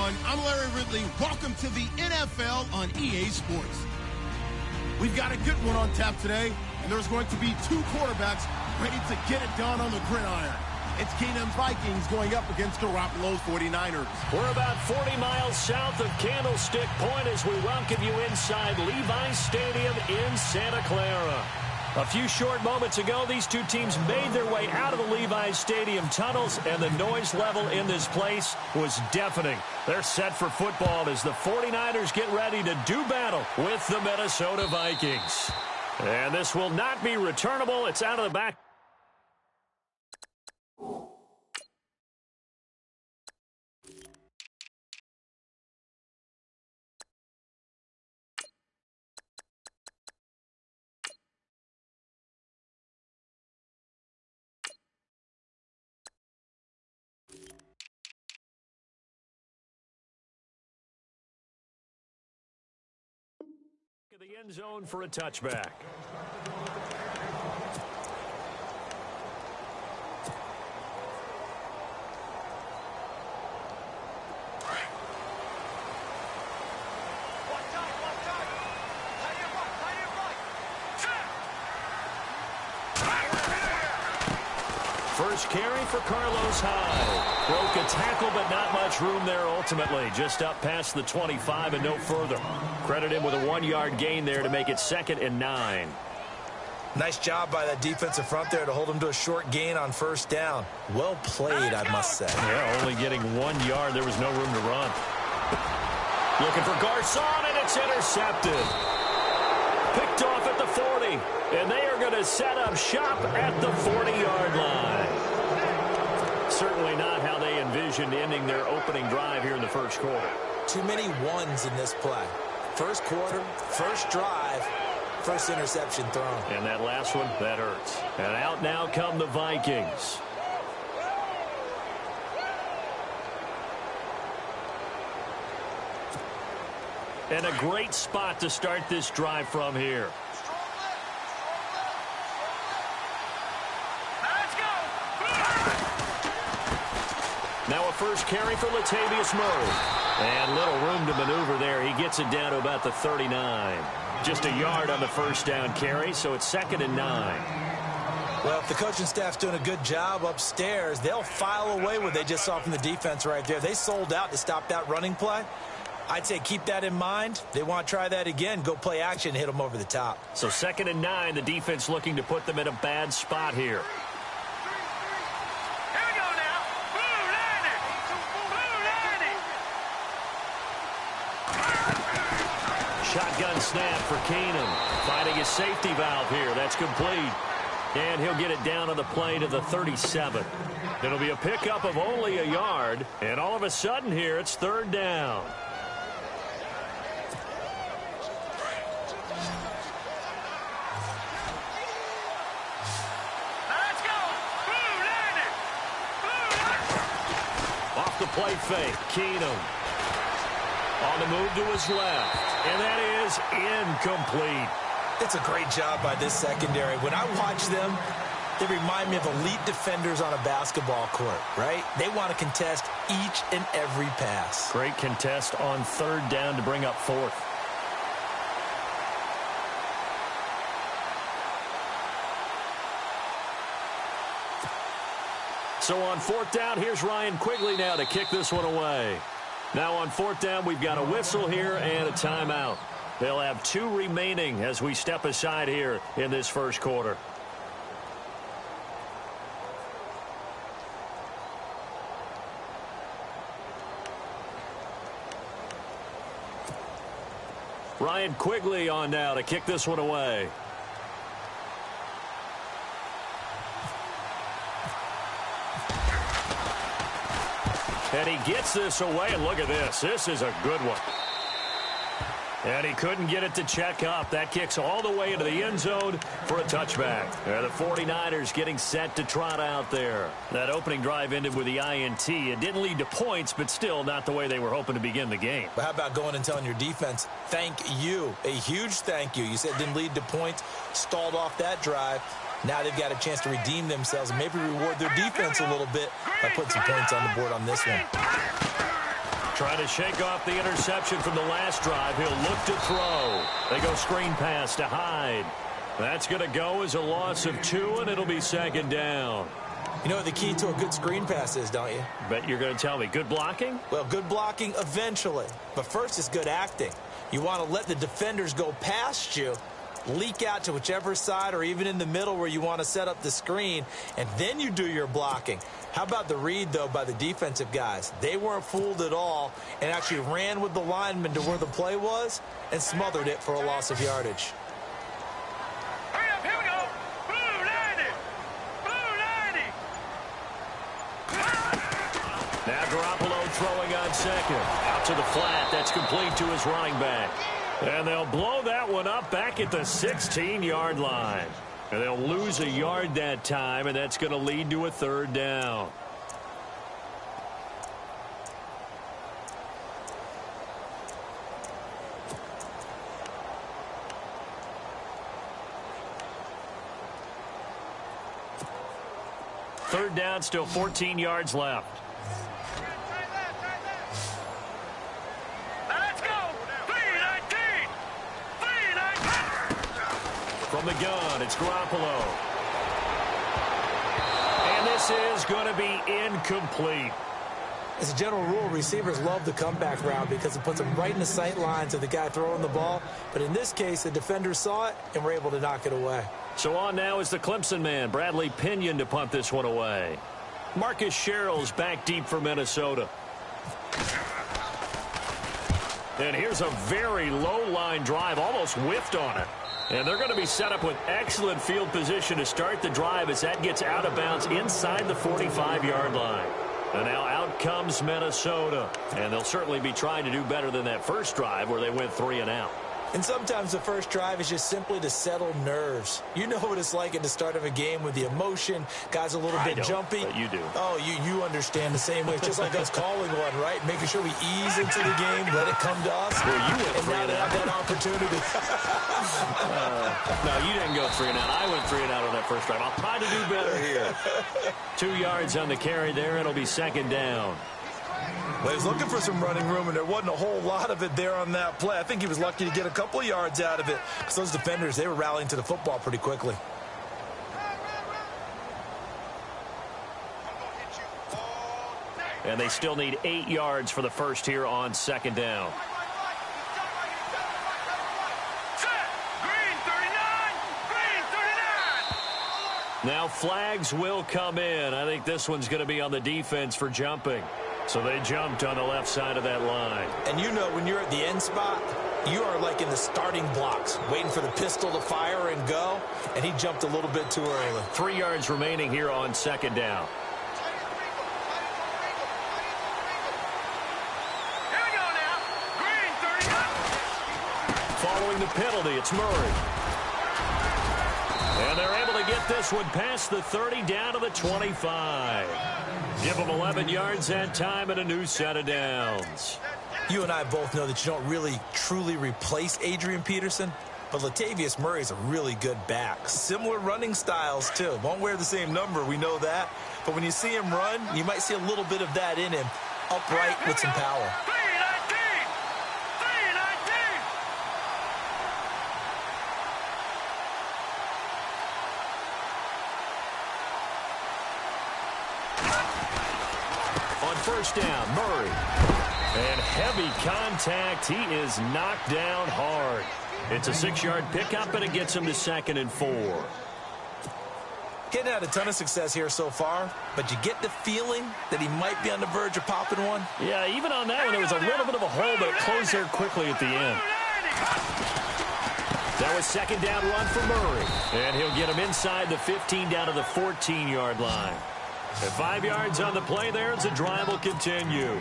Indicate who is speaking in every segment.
Speaker 1: everyone. I'm Larry Ridley. Welcome to the NFL on EA Sports. We've got a good one on tap today, and there's going to be two quarterbacks ready to get it done on the gridiron. It's Keenum's Vikings going up against Garoppolo's 49ers.
Speaker 2: We're about 40 miles south of Candlestick Point as we welcome you inside Levi Stadium in Santa Clara. A few short moments ago, these two teams made their way out of the Levi Stadium tunnels, and the noise level in this place was deafening. They're set for football as the 49ers get ready to do battle with the Minnesota Vikings. And this will not be returnable. It's out of the back. The end zone for a touchback. First carry for Carlos Hyde. Broke a tackle, but not much room there ultimately. Just up past the 25 and no further. Credit him with a 1-yard gain there to make it 2nd and 9.
Speaker 3: Nice job by that defensive front there to hold him to a short gain on first down. Well played, I must say.
Speaker 2: Yeah, only getting 1 yard. There was no room to run. Looking for Garcon, and it's intercepted. Picked off at the 40. And they are going to set up shop at the 40-yard line. Certainly not how they envisioned ending their opening drive here in the first quarter.
Speaker 3: Too many ones in this play. First quarter, first drive, first interception thrown.
Speaker 2: And that last one, that hurts. And out now come the Vikings. And a great spot to start this drive from here. Now a first carry for Latavius Murray. And little room to maneuver there. He gets it down to about the 39. Just a yard on the first down carry, so it's 2nd and 9.
Speaker 3: Well, if the coaching staff's doing a good job upstairs, they'll file away what they just saw from the defense right there. They sold out to stop that running play. I'd say keep that in mind. They want to try that again. Go play action, hit them over the top.
Speaker 2: So 2nd and 9, the defense looking to put them in a bad spot here. Shotgun snap for Keenum. Finding his safety valve here. That's complete. And he'll get it down on the play to the 37. It'll be a pickup of only a yard. And all of a sudden here, it's 3rd down. Off the play fake. Keenum. On the move to his left. And that is incomplete.
Speaker 3: It's a great job by this secondary. When I watch them, they remind me of elite defenders on a basketball court, right? They want to contest each and every pass.
Speaker 2: Great contest on 3rd down to bring up 4th. So on 4th down, here's Ryan Quigley now to kick this one away. Now on 4th down, we've got a whistle here and a timeout. They'll have 2 remaining as we step aside here in this first quarter. Ryan Quigley on now to kick this one away. And he gets this away, and look at this. This is a good one. And he couldn't get it to check up. That kicks all the way into the end zone for a touchback. The 49ers getting set to trot out there. That opening drive ended with the INT. It didn't lead to points, but still not the way they were hoping to begin the game.
Speaker 3: But how about going and telling your defense, thank you, a huge thank you. You said it didn't lead to points, stalled off that drive. Now they've got a chance to redeem themselves and maybe reward their defense a little bit by putting some points on the board on this one.
Speaker 2: Trying to shake off the interception from the last drive. He'll look to throw. They go screen pass to Hyde. That's going to go as a loss of 2, and it'll be second down.
Speaker 3: You know what the key to a good screen pass is, don't you?
Speaker 2: Bet you're going to tell me. Good blocking?
Speaker 3: Well, good blocking eventually. But first is good acting. You want to let the defenders go past you, leak out to whichever side or even in the middle where you want to set up the screen, and then you do your blocking. How about the read, though, by the defensive guys? They weren't fooled at all and actually ran with the lineman to where the play was and smothered it for a loss of yardage.
Speaker 4: Here we go. Blue 90. Blue 90.
Speaker 2: Now Garoppolo throwing on second. Out to the flat. That's complete to his running back. And they'll blow that one up back at the 16-yard line. And they'll lose a yard that time, and that's going to lead to a third down. Third down, still 14 yards left. From the gun, it's Garoppolo. And this is going to be incomplete.
Speaker 3: As a general rule, receivers love the comeback route because it puts them right in the sight lines of the guy throwing the ball. But in this case, the defenders saw it and were able to knock it away.
Speaker 2: So on now is the Clemson man, Bradley Pinion, to punt this one away. Marcus Sherrill's back deep for Minnesota. And here's a very low-line drive, almost whiffed on it. And they're going to be set up with excellent field position to start the drive as that gets out of bounds inside the 45-yard line. And now out comes Minnesota. And they'll certainly be trying to do better than that first drive where they went 3 and out.
Speaker 3: And sometimes the first drive is just simply to settle nerves. You know what it's like at the start of a game with the emotion. Guys a little bit jumpy.
Speaker 2: But you do.
Speaker 3: Oh, you understand the same way. It's just like us calling one, right? Making sure we ease into the game, let it come to us.
Speaker 2: Well, you went
Speaker 3: and
Speaker 2: 3
Speaker 3: now
Speaker 2: and
Speaker 3: they
Speaker 2: out.
Speaker 3: have that opportunity.
Speaker 2: No, you didn't go 3 and out. I went 3 and out on that first drive. I'll try to do better here. 2 yards on the carry there. It'll be second down.
Speaker 3: Well, he was looking for some running room, and there wasn't a whole lot of it there on that play. I think he was lucky to get a couple of yards out of it because those defenders, they were rallying to the football pretty quickly.
Speaker 2: And they still need 8 yards for the first here on second down. Now flags will come in. I think this one's going to be on the defense for jumping. So they jumped on the left side of that line.
Speaker 3: And you know when you're at the end spot, you are like in the starting blocks, waiting for the pistol to fire and go, and he jumped a little bit too early.
Speaker 2: 3 yards remaining here on second down.
Speaker 4: Here we go now. Green 30.
Speaker 2: Following the penalty, it's Murray. And they're able to get this one past the 30 down to the 25. Give them 11 yards that time and a new set of downs.
Speaker 3: You and I both know that you don't really truly replace Adrian Peterson, but Latavius Murray is a really good back. Similar running styles, too. Won't wear the same number, we know that. But when you see him run, you might see a little bit of that in him, upright with some power.
Speaker 2: First down, Murray. And heavy contact. He is knocked down hard. It's a 6-yard pickup, and it gets him to 2nd and 4.
Speaker 3: Getting had a ton of success here so far, but you get the feeling that he might be on the verge of popping one.
Speaker 2: Yeah, even on that one, there was a little bit of a hole, but it closed there quickly at the end. That was second down run for Murray. And he'll get him inside the 15 down to the 14-yard line. And 5 yards on the play there as the drive will continue.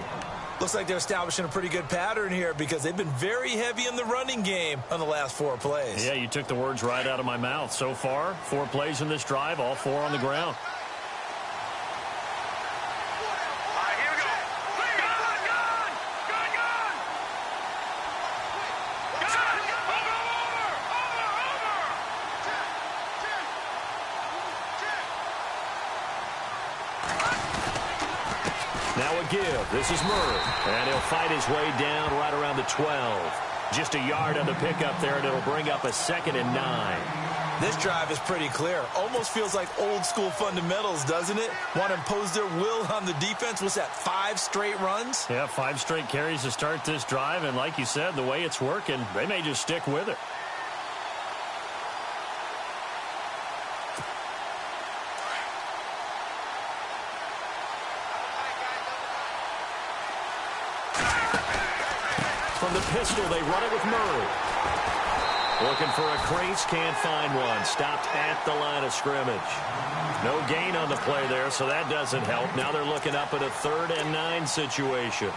Speaker 3: Looks like they're establishing a pretty good pattern here because they've been very heavy in the running game on the last 4 plays.
Speaker 2: Yeah, you took the words right out of my mouth. So far, 4 plays in this drive, all 4 on the ground. Now a give. This is Murray. And he'll fight his way down right around the 12. Just a yard on the pickup there, and it'll bring up a 2nd and 9.
Speaker 3: This drive is pretty clear. Almost feels like old school fundamentals, doesn't it? Want to impose their will on the defense. What's that, 5 straight runs?
Speaker 2: Yeah, 5 straight carries to start this drive. And like you said, the way it's working, they may just stick with it. From the pistol, they run it with Murray. Looking for a crease, can't find one. Stopped at the line of scrimmage. No gain on the play there, so that doesn't help. Now they're looking up at a 3rd and 9 situation.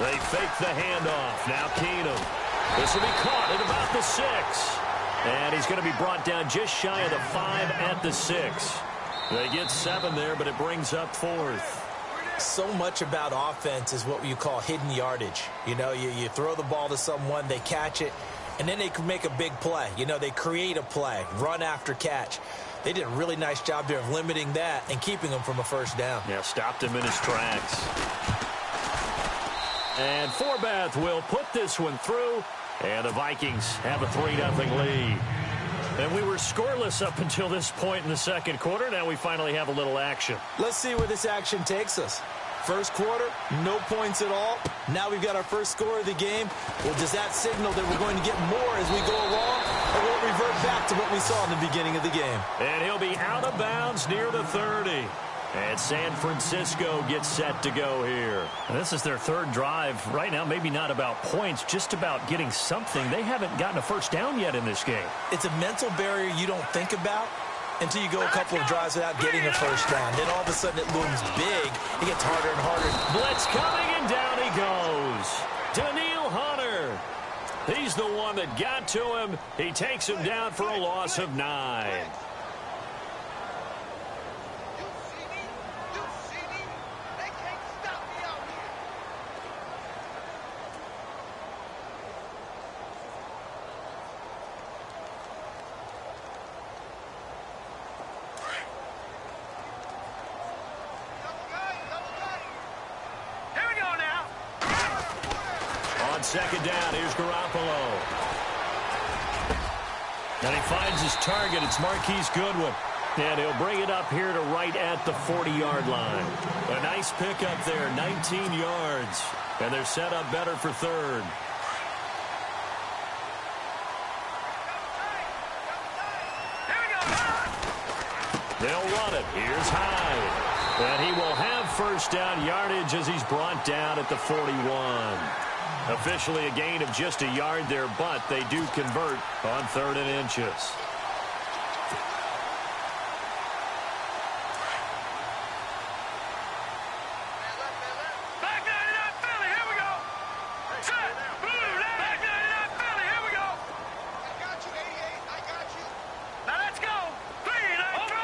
Speaker 2: They fake the handoff. Now Keenum. This will be caught at about the 6. And he's going to be brought down just shy of the 5 at the 6. They get 7 there, but it brings up 4th.
Speaker 3: So much about offense is what you call hidden yardage. You know, you throw the ball to someone, they catch it, and then they can make a big play. You know, they create a play, run after catch. They did a really nice job there of limiting that and keeping him from a 1st down.
Speaker 2: Yeah, stopped him in his tracks. And Forbath will put this one through, and the Vikings have a 3-0 lead. And we were scoreless up until this point in the 2nd quarter. Now we finally have a little action.
Speaker 3: Let's see where this action takes us. 1st quarter, no points at all. Now we've got our first score of the game. Well, does that signal that we're going to get more as we go along, or will it revert back to what we saw in the beginning of the game?
Speaker 2: And he'll be out of bounds near the 30. And San Francisco gets set to go here. And this is their 3rd drive. Right now, maybe not about points, just about getting something. They haven't gotten a 1st down yet in this game.
Speaker 3: It's a mental barrier you don't think about until you go a couple of drives without getting a 1st down. Then all of a sudden it looms big. It gets harder and harder.
Speaker 2: Blitz coming, and down he goes. Daniil Hunter. He's the one that got to him. He takes him down for a loss of 9. On 2nd down, here's Garoppolo. And he finds his target. It's Marquise Goodwin. And he'll bring it up here to right at the 40-yard line. A nice pickup there, 19 yards. And they're set up better for 3rd. They'll run it. Here's Hyde. And he will have 1st down yardage as he's brought down at the 41. Officially a gain of just a yard there, but they do convert on 3rd and inches.
Speaker 4: Back 99 Philly, here we go. Set, blue, back 99 Philly, here we go. I got you, 88, I got you. Now let's go. 3, over.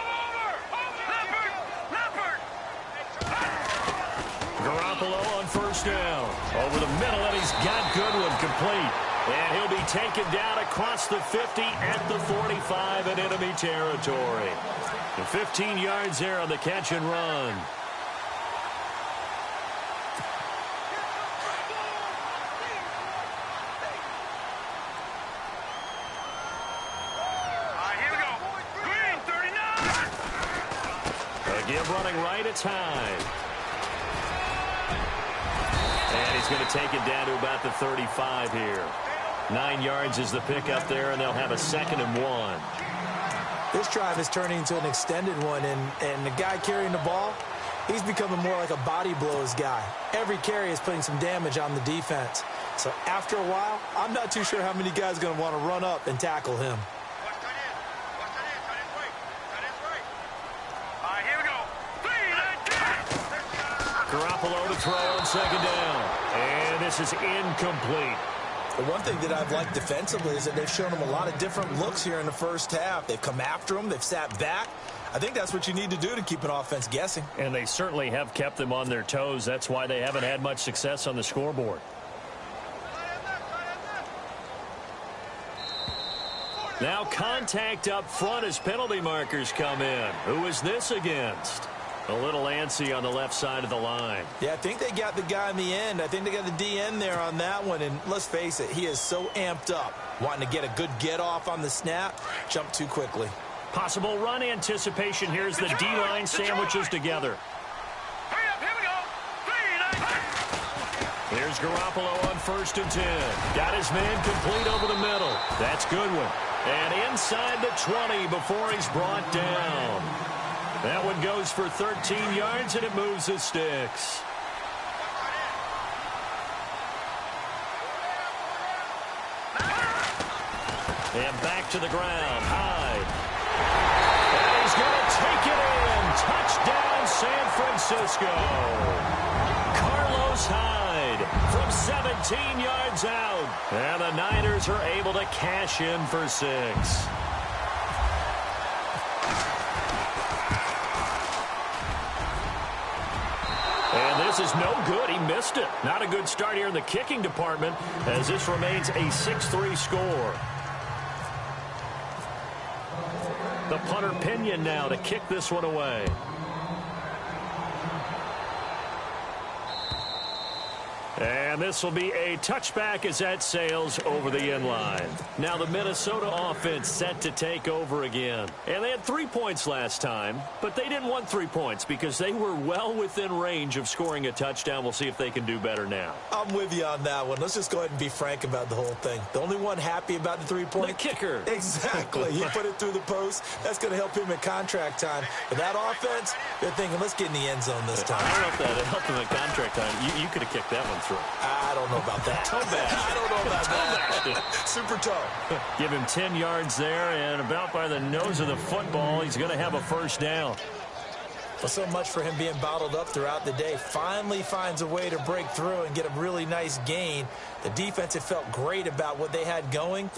Speaker 4: Leopard.
Speaker 2: Garoppolo on 1st down. Over the middle, and he's got Goodwin complete. And he'll be taken down across the 50 at the 45 in enemy territory. The 15 yards there on the catch and run.
Speaker 4: Here we go. Green, 39.
Speaker 2: A give running right, it's Hyde. And he's going to take it down to about the 35 here. 9 yards is the pickup there, and they'll have a 2nd and 1.
Speaker 3: This drive is turning into an extended one, and the guy carrying the ball, he's becoming more like a body blows guy. Every carry is putting some damage on the defense. So after a while, I'm not too sure how many guys are going to want to run up and tackle him.
Speaker 2: Garoppolo to throw on 2nd down. And this is incomplete.
Speaker 3: The one thing that I've liked defensively is that they've shown them a lot of different looks here in the first half. They've come after them. They've sat back. I think that's what you need to do to keep an offense guessing.
Speaker 2: And they certainly have kept them on their toes. That's why they haven't had much success on the scoreboard. Now contact up front as penalty markers come in. Who is this against? A little antsy on the left side of the line.
Speaker 3: Yeah, I think they got the guy in the end. I think they got the DN there on that one. And let's face it, he is so amped up, wanting to get a good get off on the snap, jump too quickly.
Speaker 2: Possible run anticipation. Here's the D-line sandwiches together.
Speaker 4: Hurry up, here we go. 3, 9,
Speaker 2: Here's Garoppolo on 1st and 10. Got his man complete over the middle. That's Goodwin. And inside the 20 before he's brought down. That one goes for 13 yards, and it moves the sticks. And back to the ground. Hyde. And he's going to take it in. Touchdown, San Francisco. Carlos Hyde from 17 yards out. And the Niners are able to cash in for 6. And this is no good. He missed it. Not a good start here in the kicking department as this remains a 6-3 score. The punter Pinion now to kick this one away. And this will be a touchback as that sails over the end line. Now the Minnesota offense set to take over again. And they had 3 points last time, but they didn't want 3 points because they were well within range of scoring a touchdown. We'll see if they can do better now.
Speaker 3: I'm with you on that one. Let's just go ahead and be frank about the whole thing. The only one happy about the 3-point.
Speaker 2: The kicker.
Speaker 3: Exactly. He put it through the post. That's going to help him in contract time. But that offense, they're thinking, let's get in the end zone this time.
Speaker 2: I don't know if that helped him in contract time. You could have kicked that one through.
Speaker 3: I don't know about that.
Speaker 2: Toe bash.
Speaker 3: I don't know about that. Super toe.
Speaker 2: Give him 10 yards there, and about by the nose of the football, he's going to have a first down.
Speaker 3: Well, so much for him being bottled up throughout the day. Finally finds a way to break through and get a really nice gain. The defense had felt great about what they had going.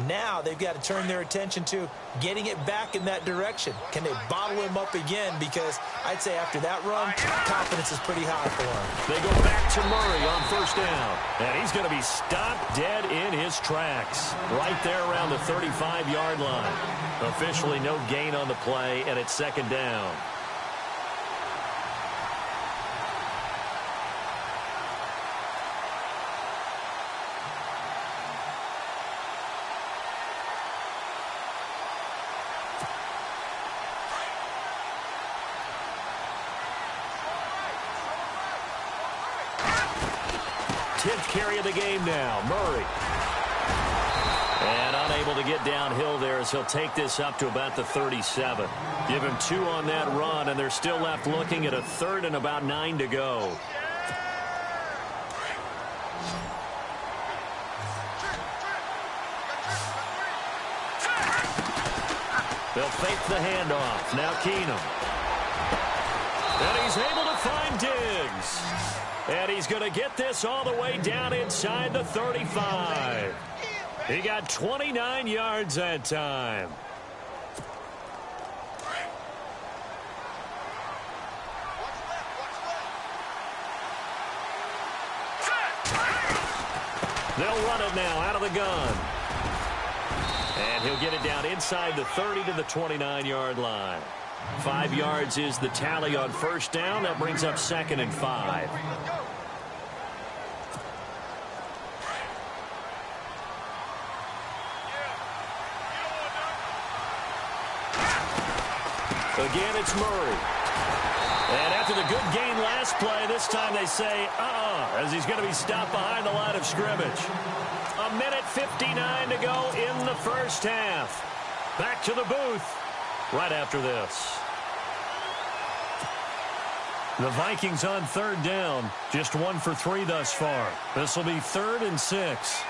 Speaker 3: Now they've got to turn their attention to getting it back in that direction. Can they bottle him up again? Because I'd say after that run, confidence is pretty high for him.
Speaker 2: They go back to Murray on first down. And he's going to be stopped dead in his tracks. Right there around the 35-yard line. Officially no gain on the play, and it's second down. Carry of the game now, Murray. And unable to get downhill there as he'll take this up to about the 37. Give him 2 on that run, and they're still left looking at a 3rd and about 9 to go. They'll fake the handoff. Now Keenum. And he's able to find Diggs. And he's going to get this all the way down inside the 35. He got 29 yards that time. They'll run it now out of the gun. And he'll get it down inside the 30 to the 29-yard line. 5 yards is the tally on first down. That brings up 2nd and 5. Again, it's Murray. And after the good gain last play, this time they say, as he's going to be stopped behind the line of scrimmage. 1:59 to go in the first half. Back to the booth right after this. The Vikings on 3rd down. Just 1 for 3 thus far. This will be 3rd and 6.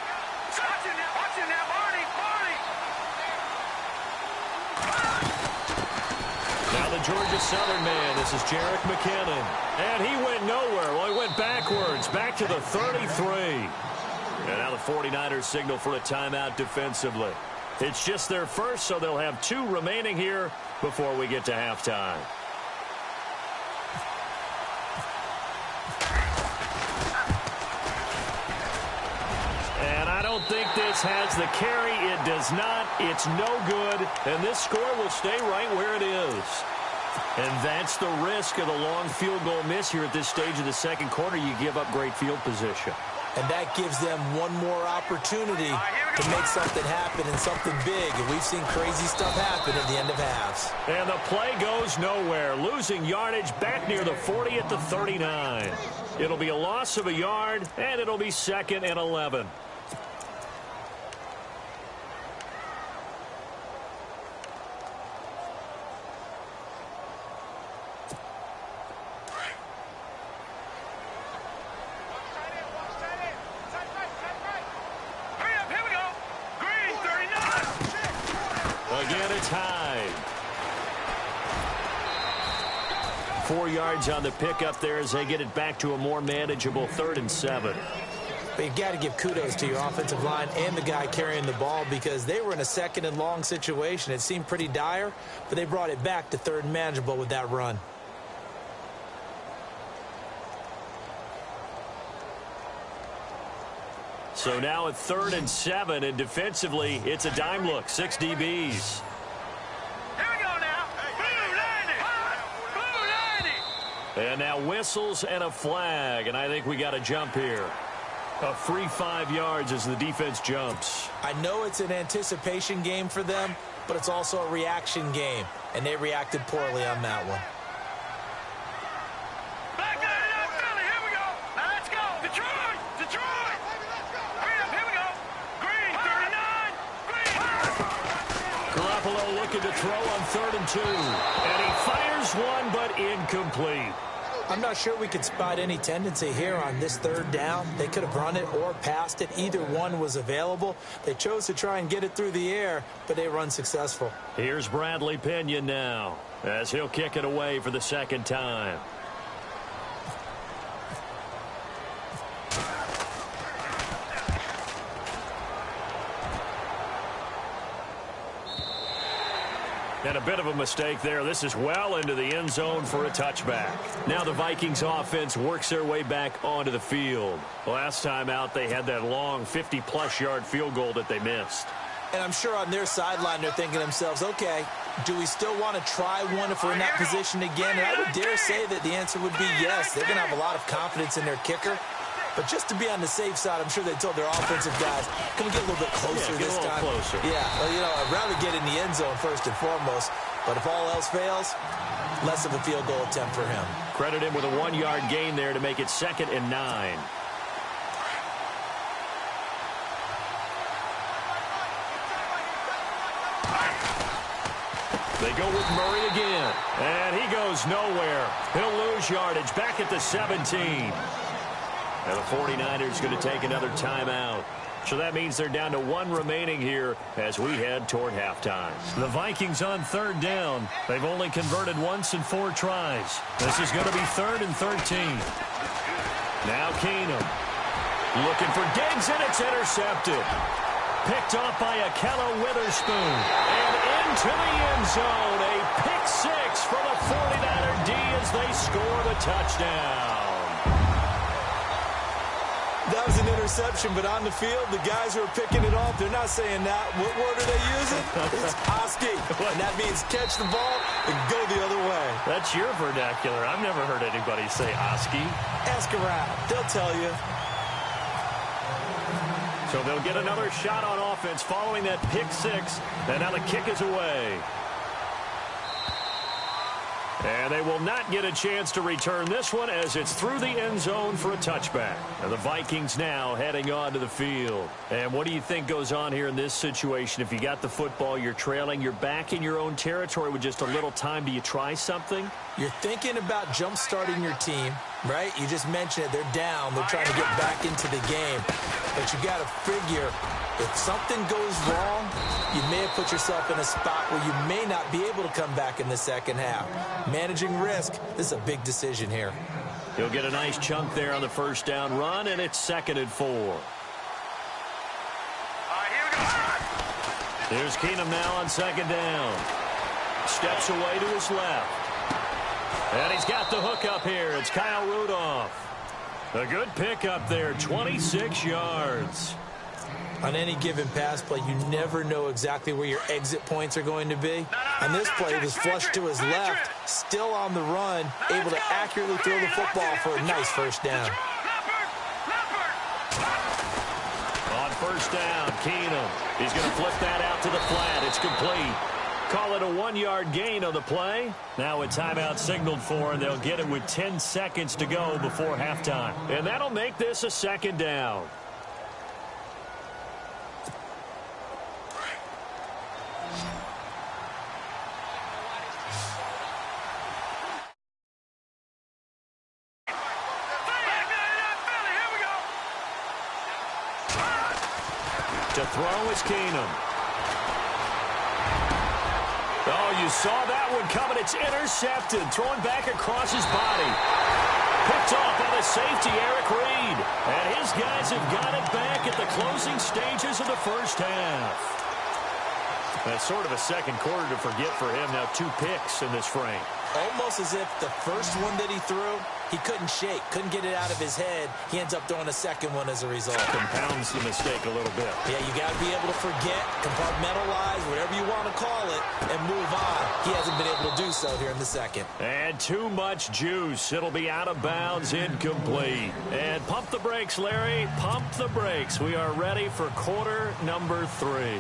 Speaker 2: Now the Georgia Southern man. This is Jerick McKinnon. And he went nowhere. Well, he went backwards, back to the 33. And now the 49ers signal for a timeout defensively. It's just their first, so they'll have 2 remaining here before we get to halftime. And I don't think this has the carry. It does not. It's no good. And this score will stay right where it is. And that's the risk of the long field goal miss here at this stage of the second quarter. You give up great field position.
Speaker 3: And that gives them one more opportunity to make something happen and something big. And we've seen crazy stuff happen at the end of halves.
Speaker 2: And the play goes nowhere. Losing yardage back near the 40 at the 39. It'll be a loss of a yard, and it'll be 2nd and 11. Again, it's Hyde. 4 yards on the pickup there as they get it back to a more manageable 3rd and 7.
Speaker 3: But you've got to give kudos to your offensive line and the guy carrying the ball because they were in a 2nd and long situation. It seemed pretty dire, but they brought it back to 3rd and manageable with that run.
Speaker 2: So now at 3rd and 7, and defensively, it's a dime look. 6 DBs.
Speaker 4: Here we go now. Blue 90.
Speaker 2: And now whistles and a flag, and I think we got a jump here. A free 5 yards as the defense jumps.
Speaker 3: I know it's an anticipation game for them, but it's also a reaction game, and they reacted poorly on that one.
Speaker 4: Back 99 Philly. Here we go. Now let's go. Detroit. Detroit. Here we go. Green 39. Green.
Speaker 2: Garoppolo looking to throw on 3rd and 2. And he fires one, but incomplete.
Speaker 3: I'm not sure we could spot any tendency here on this 3rd down. They could have run it or passed it. Either one was available. They chose to try and get it through the air, but they were unsuccessful.
Speaker 2: Here's Bradley Pinion now as he'll kick it away for the 2nd time. And a bit of a mistake there. This is well into the end zone for a touchback. Now the Vikings offense works their way back onto the field. Last time out, they had that long 50-plus yard field goal that they missed.
Speaker 3: And I'm sure on their sideline they're thinking to themselves, okay, do we still want to try one if we're in that position again? And I would dare say that the answer would be yes. They're going to have a lot of confidence in their kicker. But just to be on the safe side, I'm sure they told their offensive guys, can we get a little bit closer this time?
Speaker 2: Closer.
Speaker 3: Yeah, well, you know, I'd rather get in the end zone first and foremost. But if all else fails, less of a field goal attempt for him.
Speaker 2: Credit him with a 1-yard gain there to make it 2nd and 9. They go with Murray again. And he goes nowhere. He'll lose yardage back at the 17. And the 49ers going to take another timeout. So that means they're down to 1 remaining here as we head toward halftime. The Vikings on 3rd down. They've only converted once in 4 tries. This is going to be 3rd and 13. Now Keenum looking for Diggs, and it's intercepted. Picked off by Akello Witherspoon. And into the end zone. A pick 6 for the 49er D as they score the touchdown.
Speaker 3: That was an interception, but on the field, the guys who are picking it off, they're not saying that. What word are they using? It's Oski. And that means catch the ball and go the other way.
Speaker 2: That's your vernacular. I've never heard anybody say Oski.
Speaker 3: Ask around. They'll tell you.
Speaker 2: So they'll get another shot on offense following that pick 6. And now the kick is away. And they will not get a chance to return this one as it's through the end zone for a touchback. And the Vikings now heading on to the field. And what do you think goes on here in this situation? If you got the football, you're trailing, you're back in your own territory with just a little time. Do you try something?
Speaker 3: You're thinking about jump-starting your team, right? You just mentioned it. They're down. They're trying to get back into the game. But you got to figure, if something goes wrong, you may have put yourself in a spot where you may not be able to come back in the second half. Managing risk, this is a big decision here.
Speaker 2: He'll get a nice chunk there on the first down run, and it's 2nd and 4. Here's Keenum now on 2nd down. Steps away to his left. And he's got the hook up here. It's Kyle Rudolph. A good pickup there, 26 yards.
Speaker 3: On any given pass play, you never know exactly where your exit points are going to be. On this play, he was flushed to his left, still on the run, able to accurately throw the football for a nice first down.
Speaker 2: On first down, Keenum. He's going to flip that out to the flat. It's complete. Call it a 1-yard gain on the play. Now a timeout signaled for, and they'll get it with 10 seconds to go before halftime. And that'll make this a 2nd down. To throw is Keenum. Oh, you saw that one coming. It's intercepted. Thrown back across his body. Picked off by the safety, Eric Reed. And his guys have got it back at the closing stages of the first half. That's sort of a second quarter to forget for him. Now 2 picks in this frame.
Speaker 3: Almost as if the first one that he threw, he couldn't shake, couldn't get it out of his head. He ends up throwing a second one as a result.
Speaker 2: Compounds the mistake a little bit.
Speaker 3: Yeah, you got to be able to forget, compartmentalize, whatever you want to call it, and move on. He hasn't been able to do so here in the second.
Speaker 2: And too much juice. It'll be out of bounds, incomplete. And pump the brakes, Larry. Pump the brakes. We are ready for quarter number 3.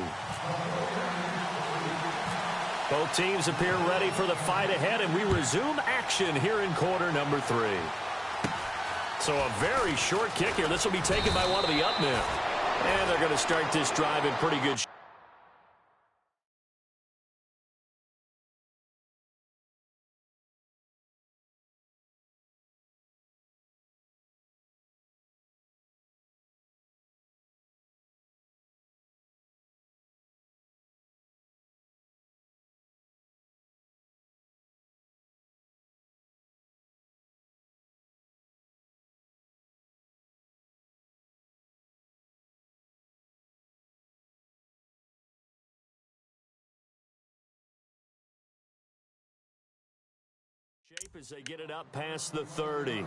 Speaker 2: Both teams appear ready for the fight ahead, and we resume action here in quarter number 3. So a very short kick here. This will be taken by one of the up men. And they're going to start this drive in pretty good shape. Shape as they get it up past the 30.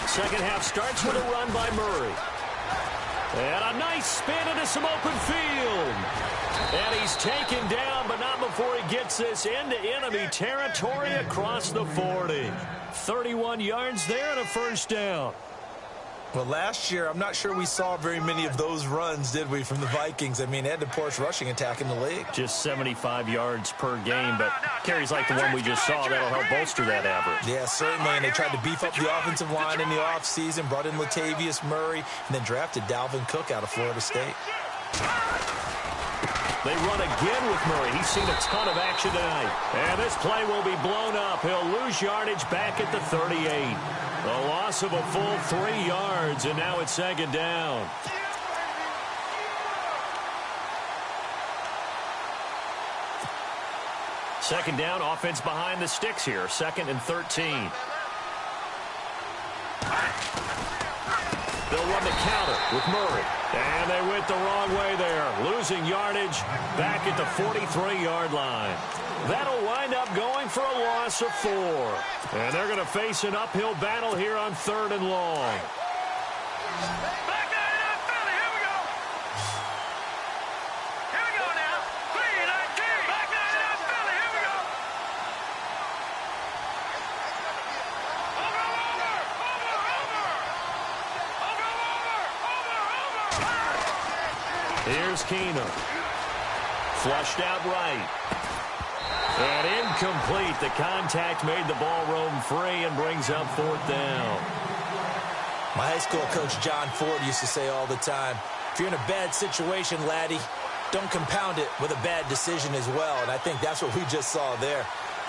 Speaker 2: Second half starts with a run by Murray. And a nice spin into some open field. And he's taken down, but not before he gets this into enemy territory across the 40. 31 yards there and a first down.
Speaker 3: Well, last year, I'm not sure we saw very many of those runs, did we, from the Vikings? I mean, they had the poorest rushing attack in the league.
Speaker 2: Just 75 yards per game, but carries like the one we just saw. That'll help bolster that average.
Speaker 3: Yeah, certainly, and they tried to beef up the offensive line in the offseason, brought in Latavius Murray, and then drafted Dalvin Cook out of Florida State.
Speaker 2: They run again with Murray. He's seen a ton of action tonight. And this play will be blown up. He'll lose yardage back at the 38. A loss of a full 3 yards, and now it's second down. Second down, offense behind the sticks here. 2nd and 13. They'll run the counter with Murray. And they went the wrong way there. Losing yardage back at the 43-yard line. That'll wind up going for a loss of 4. And they're going to face an uphill battle here on 3rd and long.
Speaker 4: Back there in Philly, here we go. Here we go now. 3-19. Back there in Philly, here we go. Over.
Speaker 2: is Keenum. Flushed out right. And incomplete. The contact made the ball roam free and brings up 4th down.
Speaker 3: My high school coach, John Ford, used to say all the time, if you're in a bad situation, laddie, don't compound it with a bad decision as well. And I think that's what we just saw there.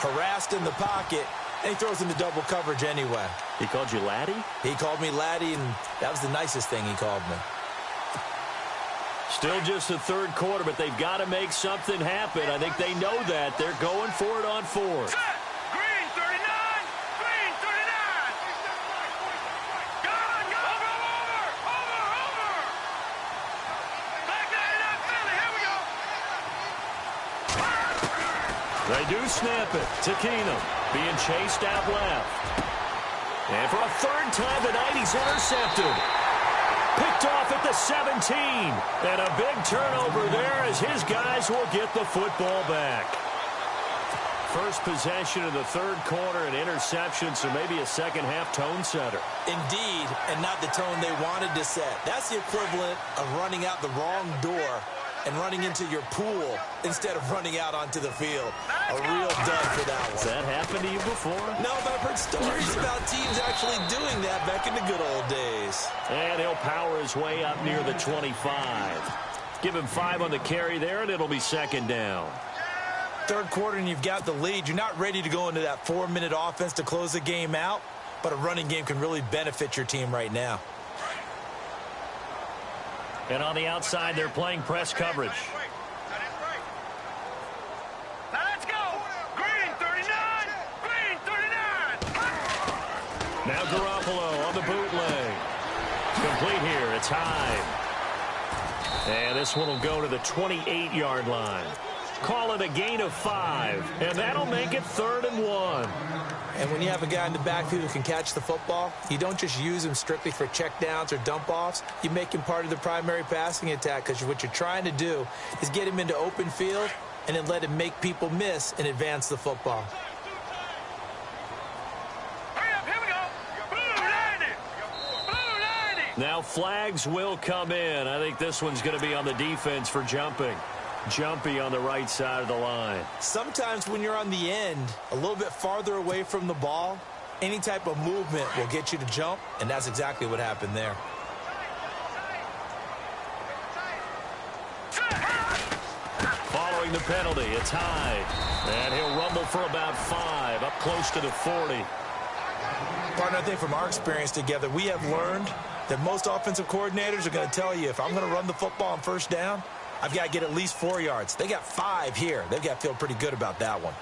Speaker 3: Harassed in the pocket, and he throws into double coverage anyway.
Speaker 2: He called you laddie?
Speaker 3: He called me laddie, and that was the nicest thing he called me.
Speaker 2: Still just the 3rd quarter, but they've got to make something happen. I think they know that. They're going for it on 4th.
Speaker 4: Green 39. Green 39. Go. Over. Back 99 Philly. Here we go.
Speaker 2: They do snap it to Keenum. Being chased out left. And for a 3rd time tonight, he's intercepted. Picked off at the 17. And a big turnover there as his guys will get the football back. First possession of the 3rd quarter, an interception, so maybe a second-half tone setter.
Speaker 3: Indeed, and not the tone they wanted to set. That's the equivalent of running out the wrong door and running into your pool instead of running out onto the field. A real dud for that one.
Speaker 2: Has that happened to you before?
Speaker 3: No, but I've heard stories about teams actually doing that back in the good old days.
Speaker 2: And he'll power his way up near the 25. Give him 5 on the carry there, and it'll be 2nd down.
Speaker 3: 3rd quarter, and you've got the lead. You're not ready to go into that 4-minute offense to close the game out, but a running game can really benefit your team right now.
Speaker 2: And on the outside, they're playing press coverage.
Speaker 4: Now let's go. Green 39. Green 39.
Speaker 2: Now Garoppolo on the bootleg. Complete here. It's Hyde. And this one will go to the 28-yard line. Call it a gain of 5. And that'll make it 3rd and 1.
Speaker 3: And when you have a guy in the backfield who can catch the football, you don't just use him strictly for checkdowns or dump-offs. You make him part of the primary passing attack, because what you're trying to do is get him into open field and then let him make people miss and advance the football.
Speaker 4: Hurry up. Here we go. Blue 90. Blue 90.
Speaker 2: Now flags will come in. I think this one's going to be on the defense for jumping. Jumpy on the right side of the line.
Speaker 3: Sometimes when you're on the end, a little bit farther away from the ball, any type of movement will get you to jump, and that's exactly what happened there.
Speaker 2: Following the penalty, it's Hyde. And he'll rumble for about 5, up close to the 40.
Speaker 3: Partner, I think from our experience together, we have learned that most offensive coordinators are going to tell you, if I'm going to run the football on 1st down, I've got to get at least 4 yards. They got 5 here. They've got to feel pretty good about that one.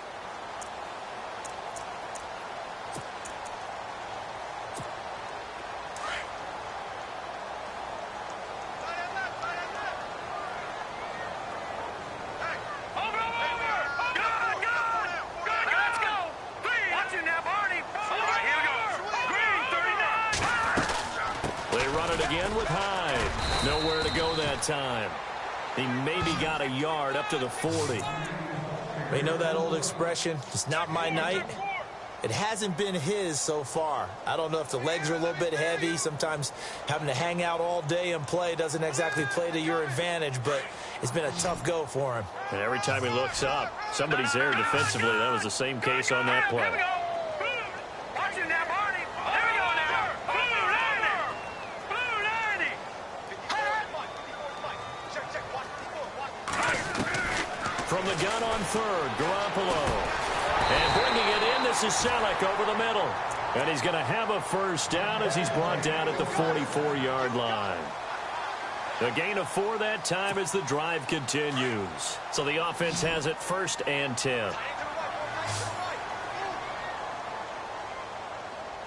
Speaker 2: Time. He maybe got a yard up to the 40.
Speaker 3: You know that old expression, it's not my night? It hasn't been his so far. I don't know if the legs are a little bit heavy. Sometimes having to hang out all day and play doesn't exactly play to your advantage, but it's been a tough go for him.
Speaker 2: And every time he looks up, somebody's there defensively. That was the same case on that play. From the gun on 3rd, Garoppolo. And bringing it in, this is Selleck over the middle. And he's going to have a 1st down as he's brought down at the 44-yard line. A gain of 4 that time as the drive continues. So the offense has it 1st and 10.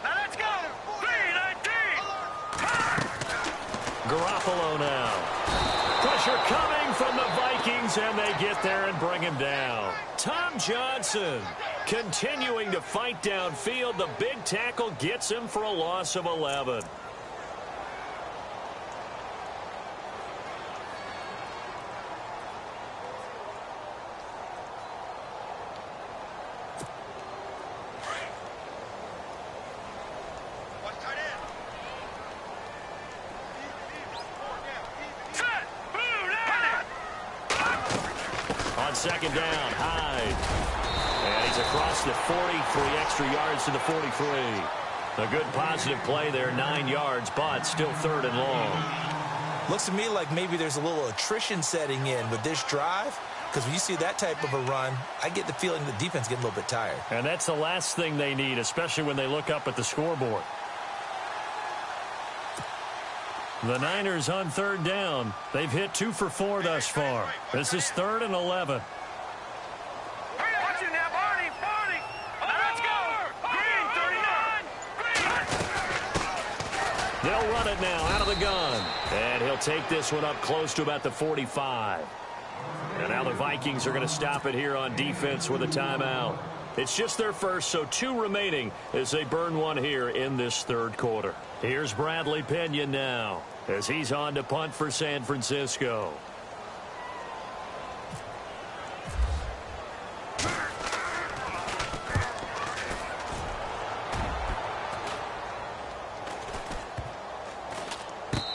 Speaker 4: Now let's go. 3-19.
Speaker 2: Garoppolo now. Pressure coming from the Vikings, and they get there and bring him down. Tom Johnson continuing to fight downfield. The big tackle gets him for a loss of 11. On second down, Hyde. And he's across the 40, 3 extra yards to the 43. A good positive play there, 9 yards, but still 3rd and long.
Speaker 3: Looks to me like maybe there's a little attrition setting in with this drive, because when you see that type of a run, I get the feeling the defense getting a little bit tired. And
Speaker 2: that's the last thing they need, especially when they look up at the scoreboard. The Niners on 3rd down. They've hit 2 for 4 thus far. This is 3rd and 11. They'll run it now out of the gun. And he'll take this one up close to about the 45. And now the Vikings are going to stop it here on defense with a timeout. It's just their first, so 2 remaining as they burn one here in this 3rd quarter. Here's Bradley Pena now as he's on to punt for San Francisco.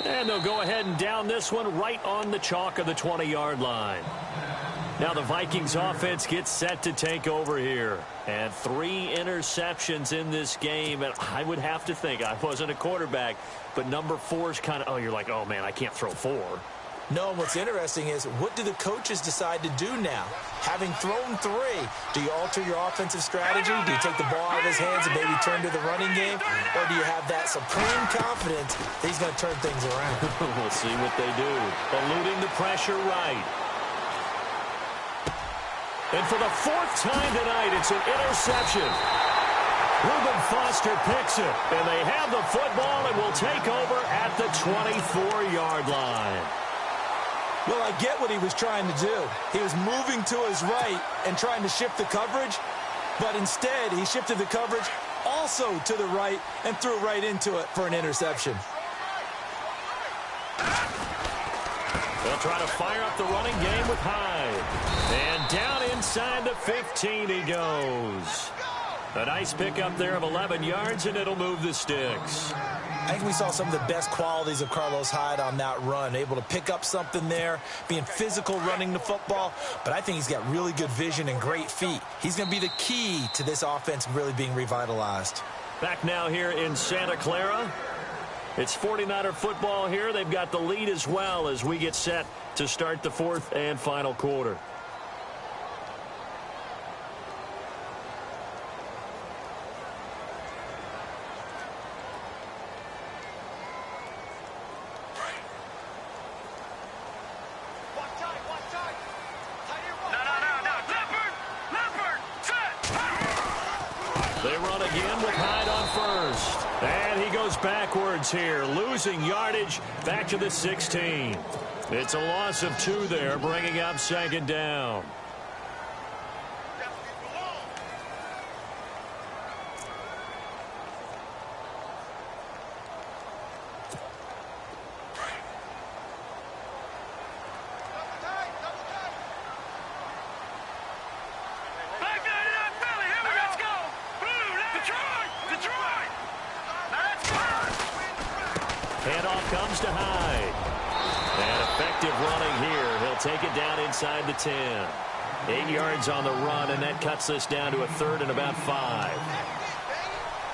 Speaker 2: And they'll go ahead and down this one right on the chalk of the 20-yard line. Now the Vikings offense gets set to take over here. And 3 interceptions in this game. And I would have to think, I wasn't a quarterback, but number 4 is kind of, oh, you're like, oh, man, I can't throw 4.
Speaker 3: No, what's interesting is, what do the coaches decide to do now? Having thrown 3, do you alter your offensive strategy? Do you take the ball out of his hands and maybe turn to the running game? Or do you have that supreme confidence that he's going to turn things around?
Speaker 2: We'll see what they do. Eluding the pressure right. And for the 4th time tonight, it's an interception. Reuben Foster picks it. And they have the football and will take over at the 24-yard line.
Speaker 3: Well, I get what he was trying to do. He was moving to his right and trying to shift the coverage, but instead he shifted the coverage also to the right and threw right into it for an interception.
Speaker 2: They'll try to fire up the running game with Hyde. And down inside the 15 he goes. A nice pickup there of 11 yards, and it'll move the sticks.
Speaker 3: I think we saw some of the best qualities of Carlos Hyde on that run. Able to pick up something there, being physical running the football. But I think he's got really good vision and great feet. He's going to be the key to this offense really being revitalized.
Speaker 2: Back now here in Santa Clara. It's 49er football here. They've got the lead as well as we get set to start the 4th and final quarter. Backwards here, losing yardage back to the 16. It's a loss of 2 there, bringing up 2nd down. Handoff comes to Hyde. And effective running here. He'll take it down inside the 10. 8 yards on the run, and that cuts this down to a 3rd and about 5.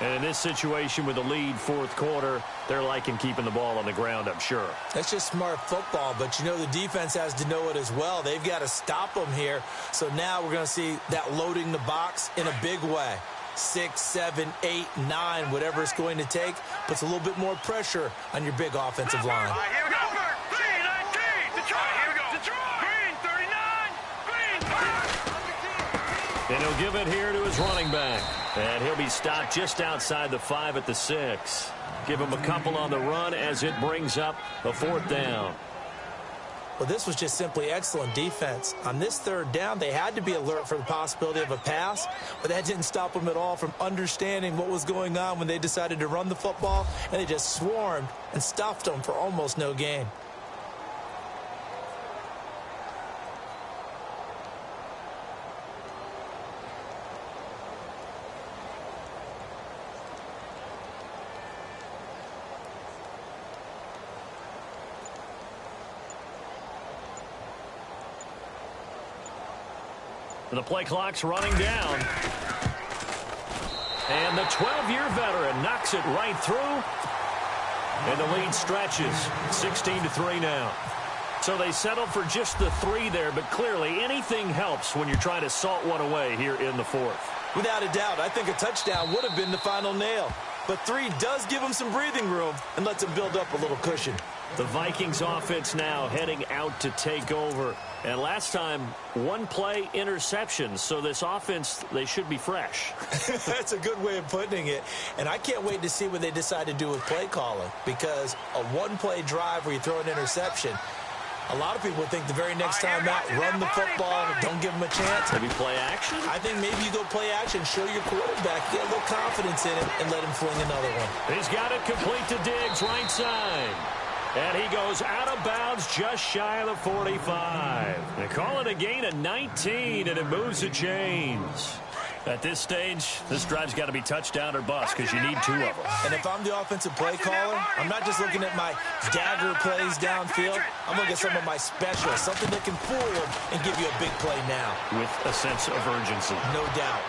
Speaker 2: And in this situation with the lead 4th quarter, they're liking keeping the ball on the ground, I'm sure.
Speaker 3: That's just smart football, but you know the defense has to know it as well. They've got to stop them here. So now we're going to see that loading the box in a big way. 6, 7, 8, 9, whatever it's going to take, puts a little bit more pressure on your big offensive line.
Speaker 4: All right, here we go. Green 19. Detroit. All right, here we go. Detroit. Green 39. Green.
Speaker 2: And he'll give it here to his running back. And he'll be stopped just outside the 5 at the 6. Give him a couple on the run as it brings up a 4th down.
Speaker 3: Well, this was just simply excellent defense. On this 3rd down, they had to be alert for the possibility of a pass, but that didn't stop them at all from understanding what was going on when they decided to run the football, and they just swarmed and stuffed them for almost no gain.
Speaker 2: The play clock's running down. And the 12-year veteran knocks it right through. And the lead stretches 16-3 now. So they settled for just the 3 there, but clearly anything helps when you're trying to salt one away here in the 4th.
Speaker 3: Without a doubt, I think a touchdown would have been the final nail. But 3 does give them some breathing room and lets them build up a little cushion.
Speaker 2: The Vikings offense now heading out to take over. And last time, 1 play interception. So this offense, they should be fresh.
Speaker 3: That's a good way of putting it. And I can't wait to see what they decide to do with play calling. Because a 1-play drive where you throw an interception, a lot of people think the very next time out, run the football, don't give them a chance.
Speaker 2: Maybe play action?
Speaker 3: I think maybe you go play action, show your quarterback, get a little confidence in him, and let him fling another one.
Speaker 2: He's got it complete to Diggs, right side. And he goes out of bounds just shy of the 45. They call it a gain of 19, and it moves the chains. At this stage, this drive's got to be touchdown or bust because you need 2 of them.
Speaker 3: And if I'm the offensive play caller, I'm not just looking at my dagger plays downfield. I'm looking at some of my specials, something that can fool them and give you a big play now.
Speaker 2: With a sense of urgency.
Speaker 3: No doubt.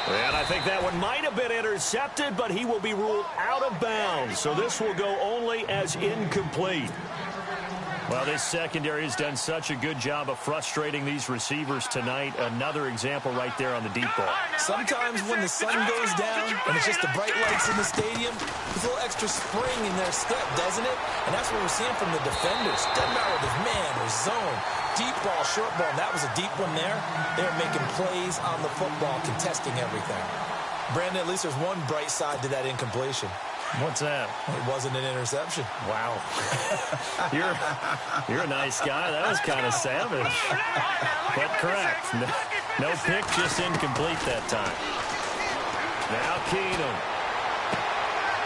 Speaker 2: And I think that one might have been intercepted, but he will be ruled out of bounds. So this will go only as incomplete. Well, this secondary has done such a good job of frustrating these receivers tonight. Another example right there on the deep ball.
Speaker 3: Sometimes when the sun goes down and it's just the bright lights in the stadium, there's a little extra spring in their step, doesn't it? And that's what we're seeing from the defenders. Doesn't matter if it's man or zone, deep ball, short ball. And that was a deep one there. They're making plays on the football, contesting everything. Brandon, at least there's one bright side to that incompletion.
Speaker 2: What's that?
Speaker 3: It wasn't an interception.
Speaker 2: Wow. You're a nice guy. That was kind of savage. But correct. No pick, just incomplete that time. Now Keenum.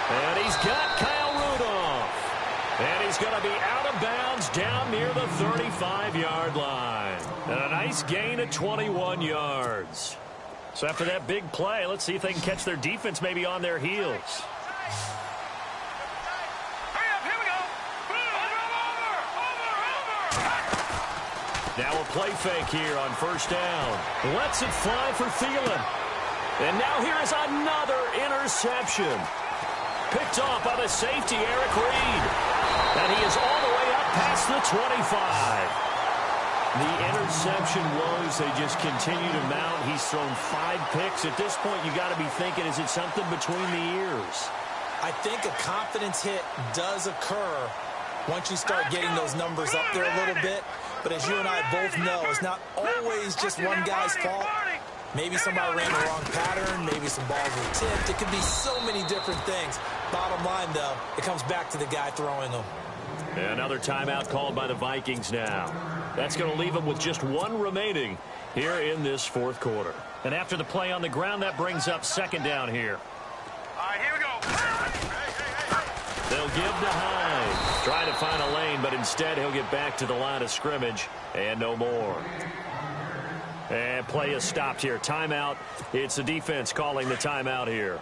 Speaker 2: And he's got Kyle Rudolph. And he's going to be out of bounds down near the 35-yard line. And a nice gain of 21 yards. So after that big play, let's see if they can catch their defense maybe on their heels. Now a play fake here on first down. Lets it fly for Thielen. And now here is another interception. Picked off by the safety, Eric Reed. And he is all the way up past the 25. The interception woes, they just continue to mount. He's thrown 5 picks. At this point, you got to be thinking, is it something between the ears?
Speaker 3: I think a confidence hit does occur once you start getting those numbers up there a little bit. But as you and I both know, it's not always just one guy's fault. Maybe somebody ran the wrong pattern. Maybe some balls were tipped. It could be so many different things. Bottom line, though, it comes back to the guy throwing them.
Speaker 2: Another timeout called by the Vikings now. That's going to leave them with just 1 remaining here in this 4th quarter. And after the play on the ground, that brings up 2nd down here.
Speaker 4: All right, here we go.
Speaker 2: They'll give to Hyde. Trying to find a lane, but instead he'll get back to the line of scrimmage and no more. And play is stopped here. Timeout. It's the defense calling the timeout here.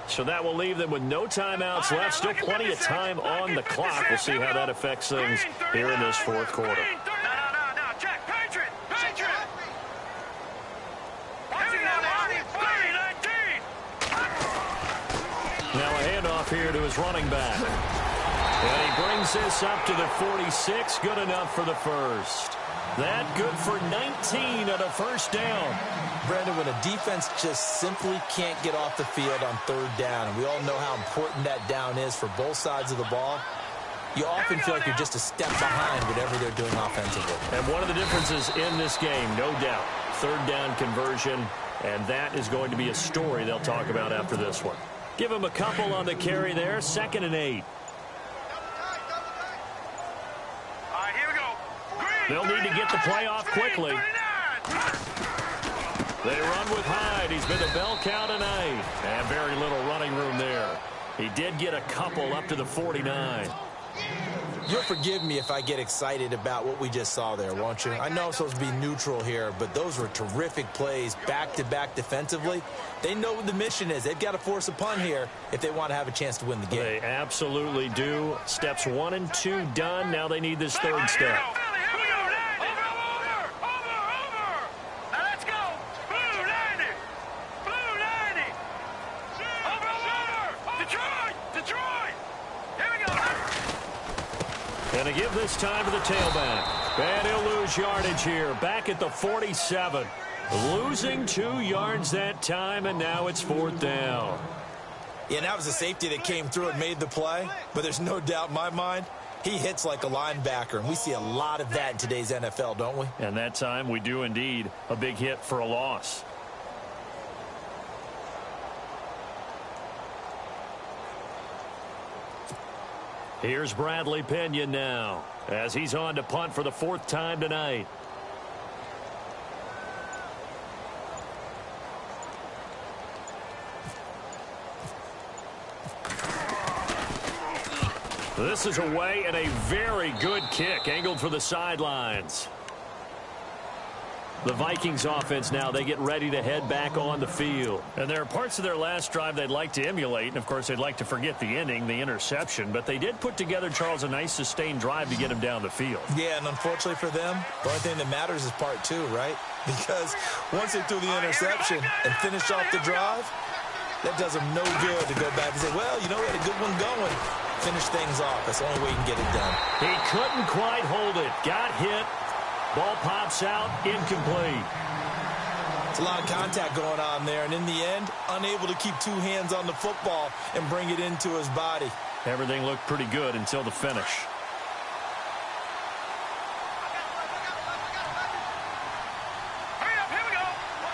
Speaker 2: So that will leave them with no timeouts left. Still plenty of time on the clock. We'll see how that affects things here in this 4th quarter.
Speaker 4: No, check. Patriot.
Speaker 2: Now a handoff here to his running back. And he brings this up to the 46. Good enough for the first. That good for 19 on a first down.
Speaker 3: Brandon, when a defense just simply can't get off the field on 3rd down, and we all know how important that down is for both sides of the ball, you often feel like you're just a step behind whatever they're doing offensively.
Speaker 2: And one of the differences in this game, no doubt, 3rd down conversion, and that is going to be a story they'll talk about after this one. Give him a couple on the carry there, 2nd and 8.
Speaker 4: All right, here we go.
Speaker 2: They'll need to get the play off quickly. They run with Hyde. He's been the bell cow tonight. And very little running room there. He did get a couple up to the 49.
Speaker 3: You'll forgive me if I get excited about what we just saw there, won't you? I know I'm supposed to be neutral here, but those were terrific plays back-to-back defensively. They know what the mission is. They've got to force a punt here if they want to have a chance to win the game.
Speaker 2: They absolutely do. Steps 1 and 2 done. Now they need this 3rd step. And they give this time to the tailback. And he'll lose yardage here. Back at the 47. Losing 2 yards that time, and now it's 4th down.
Speaker 3: Yeah, and that was a safety that came through and made the play. But there's no doubt in my mind, he hits like a linebacker. And we see a lot of that in today's NFL, don't we?
Speaker 2: And that time we do indeed. A big hit for a loss. Here's Bradley Pinion now as he's on to punt for the 4th time tonight. This is away and a very good kick angled for the sidelines. The Vikings offense now, they get ready to head back on the field. And there are parts of their last drive they'd like to emulate. And, of course, they'd like to forget the inning, the interception. But they did put together, Charles, a nice sustained drive to get him down the field.
Speaker 3: Yeah, and unfortunately for them, the only thing that matters is part 2, right? Because once they threw the interception and finished off the drive, that does them no good to go back and say, well, you know, we had a good one going. Finish things off. That's the only way you can get it done.
Speaker 2: He couldn't quite hold it. Got hit. Ball pops out. Incomplete.
Speaker 3: It's a lot of contact going on there. And in the end, unable to keep 2 hands on the football and bring it into his body.
Speaker 2: Everything looked pretty good until the finish.
Speaker 4: Hurry up, here we go.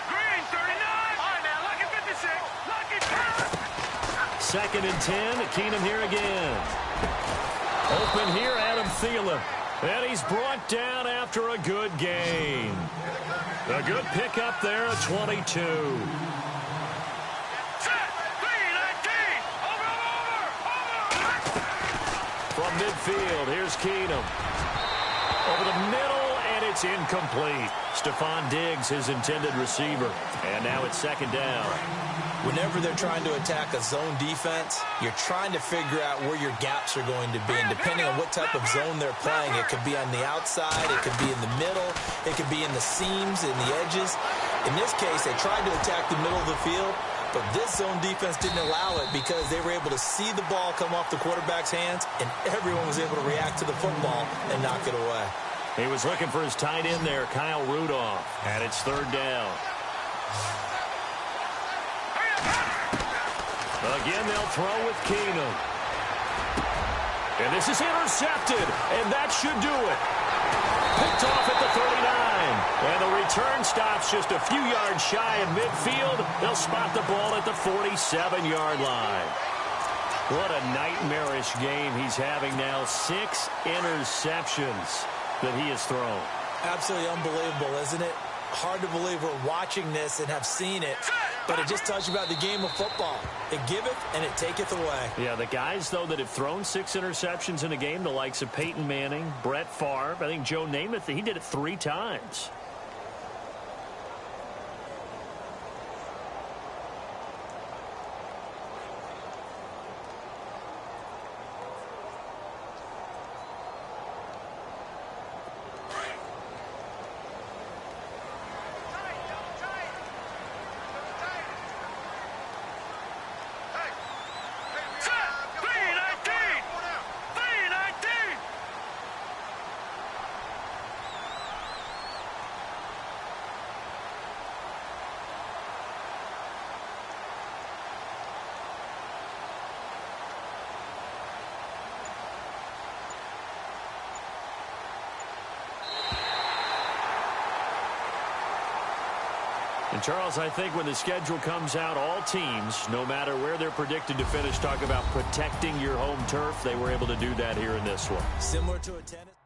Speaker 4: Green, 39. All right, now, lucky 56. Lucky 10.
Speaker 2: 2nd and 10. Keenum here again. Open here, Adam Thielen. And he's brought down after a good gain. A good pickup there at 22.
Speaker 4: Set. 3-19. Over.
Speaker 2: From midfield, here's Keenum. Over the middle, and it's incomplete. Stephon Diggs, his intended receiver. And now it's 2nd down.
Speaker 3: Whenever they're trying to attack a zone defense, you're trying to figure out where your gaps are going to be. And depending on what type of zone they're playing, it could be on the outside, it could be in the middle, it could be in the seams, in the edges. In this case, they tried to attack the middle of the field, but this zone defense didn't allow it because they were able to see the ball come off the quarterback's hands, and everyone was able to react to the football and knock it away.
Speaker 2: He was looking for his tight end there, Kyle Rudolph. And it's 3rd down. Again, they'll throw with Keenum. And this is intercepted, and that should do it. Picked off at the 39. And the return stops just a few yards shy of midfield. They'll spot the ball at the 47-yard line. What a nightmarish game he's having now. 6 interceptions that he has thrown.
Speaker 3: Absolutely unbelievable, isn't it? Hard to believe we're watching this and have seen it, but it just tells you about the game of football. It giveth and it taketh away.
Speaker 2: Yeah, the guys, though, that have thrown 6 interceptions in a game, the likes of Peyton Manning, Brett Favre, I think Joe Namath, he did it 3 times. And, Charles, I think when the schedule comes out, all teams, no matter where they're predicted to finish, talk about protecting your home turf. They were able to do that here in this one.
Speaker 3: Similar to a tennis.